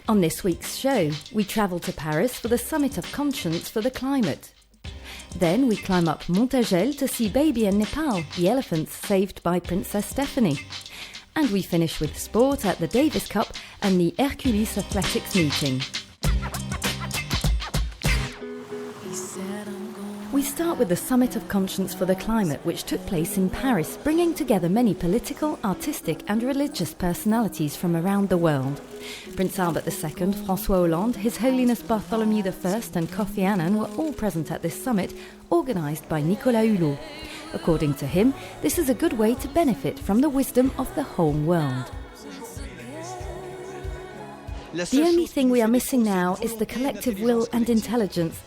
On this week's show, we travel to Paris for the Summit of Conscience for the Climate. Then we climb up Monacoscope to see Baby and Nepal, the elephants saved by Princess Stephanie. And we finish with sport at the Davis Cup and the Hercules Athletics meeting. We start with the Summit of Conscience for the Climate, which took place in Paris, bringing together many political, artistic and religious personalities from around the world. Prince Albert II, François Hollande, His Holiness Bartholomew I and Kofi Annan were all present at this summit, organised by Nicolas Hulot. According to him, this is a good way to benefit from the wisdom of the whole world. The only thing we are missing now is the collective will and intelligence.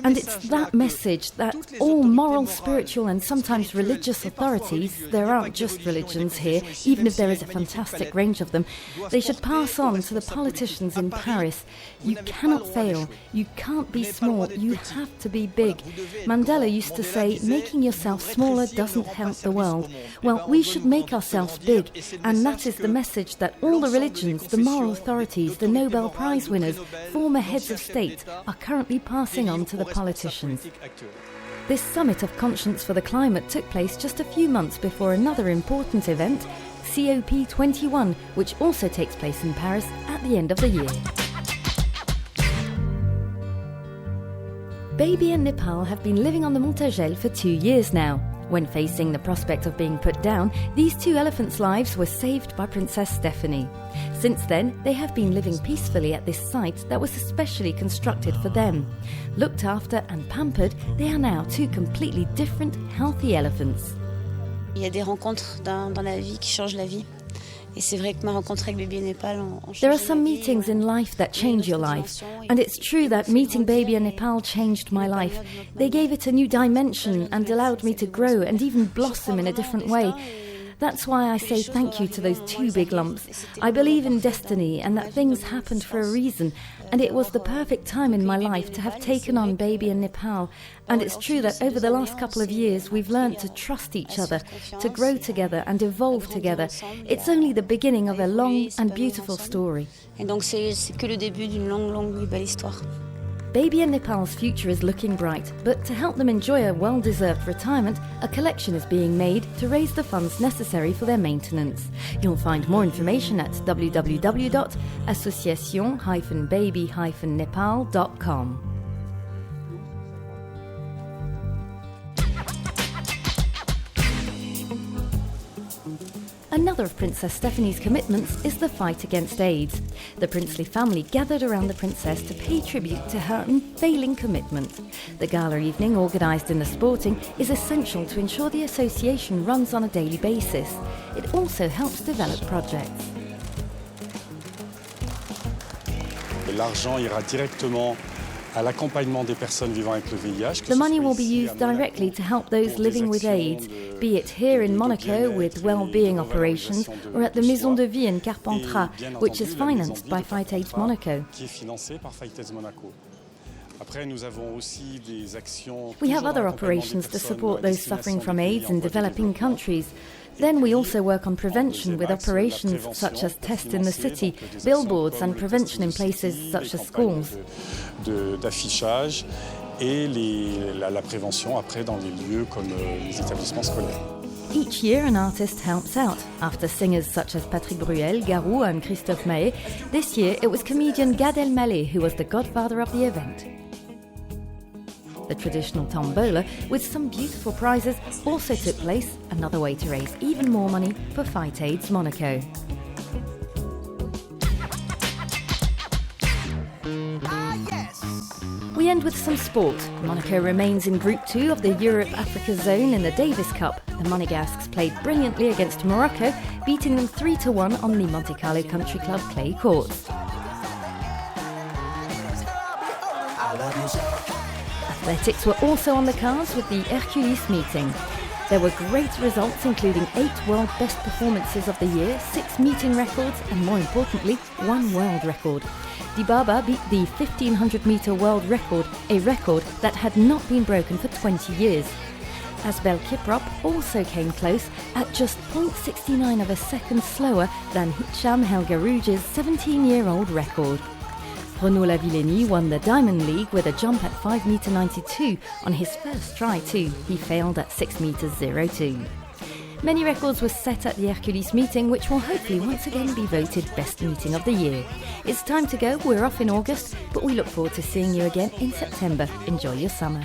And it's that message that all moral, spiritual and sometimes religious authorities, there aren't just religions here, even if there is a fantastic range of them, they should pass on to the politicians in Paris. You cannot fail, you can't be small, you have to be big. Mandela used to say, making yourself smaller doesn't help the world. Well, we should make ourselves big, and that is the message that all the religions, the moral authorities, the Nobel Prize winners, former heads of state are currently passing on to the politicians. This Summit of Conscience for the Climate took place just a few months before another important event, COP21, which also takes place in Paris at the end of the year. Baby and Nepal have been living on the Monacoscope for 2 years now. When facing the prospect of being put down, these two elephants' lives were saved by Princess Stephanie. Since then, they have been living peacefully at this site that was especially constructed for them. Looked after and pampered, they are now two completely different, healthy elephants. Il y a des rencontres dans la vie qui changent la vie. Et c'est vrai que ma rencontre avec Baby et Nepal ont changé. There are some meetings in life that change your life, and it's true that meeting Baby and Nepal changed my life. They gave it a new dimension and allowed me to grow and even blossom in a different way. That's why I say thank you to those two big lumps. I believe in destiny and that things happened for a reason, and it was the perfect time in my life to have taken on Baby and Nepal. And it's true that over the last couple of years we've learned to trust each other, to grow together and evolve together. It's only the beginning of a long and beautiful story. Et donc c'est que le début d'une longue et belle histoire. Baby and Nepal's future is looking bright, but to help them enjoy a well-deserved retirement, a collection is being made to raise the funds necessary for their maintenance. You'll find more information at www.association-baby-nepal.com. Another of Princess Stephanie's commitments is the fight against AIDS. The princely family gathered around the princess to pay tribute to her unfailing commitment. The gala evening, organised in the Sporting, is essential to ensure the association runs on a daily basis. It also helps develop projects. L'argent ira directement à l'accompagnement des personnes vivant avec le VIH. The money will be used directly to help those living with AIDS, be it here in Monaco with well-being operations or at the Maison de Vie in Carpentras, which is financed by Fight AIDS Monaco. We have other operations to support those suffering from AIDS in developing countries. Then we also work on prevention with operations such as Test in the City, billboards and prevention in places such as schools. D'affichage et la prévention après dans les lieux comme les établissements scolaires. Each year an artist helps out. After singers such as Patrick Bruel, Garou and Christophe Maé, this year it was comedian Gad Elmaleh who was the godfather of the event. The traditional tombola, with some beautiful prizes, also took place, another way to raise even more money for Fight AIDS Monaco. We end with some sport. Monaco remains in Group 2 of the Europe-Africa zone in the Davis Cup. The Monegasques played brilliantly against Morocco, beating them 3-1 on the Monte Carlo Country Club clay courts. Athletics were also on the cards with the Hercules meeting. There were great results, including 8 world best performances of the year, 6 meeting records and, more importantly, 1 world record. Dibaba beat the 1500-metre world record, a record that had not been broken for 20 years. Asbel Kiprop also came close at just 0.69 of a second slower than Hicham Helgarouge's 17-year-old record. Renaud Lavillenie won the Diamond League with a jump at 5m92 on his first try too. He failed at 6m02. Many records were set at the Hercules meeting, which will hopefully once again be voted best meeting of the year. It's time to go, we're off in August, but we look forward to seeing you again in September. Enjoy your summer.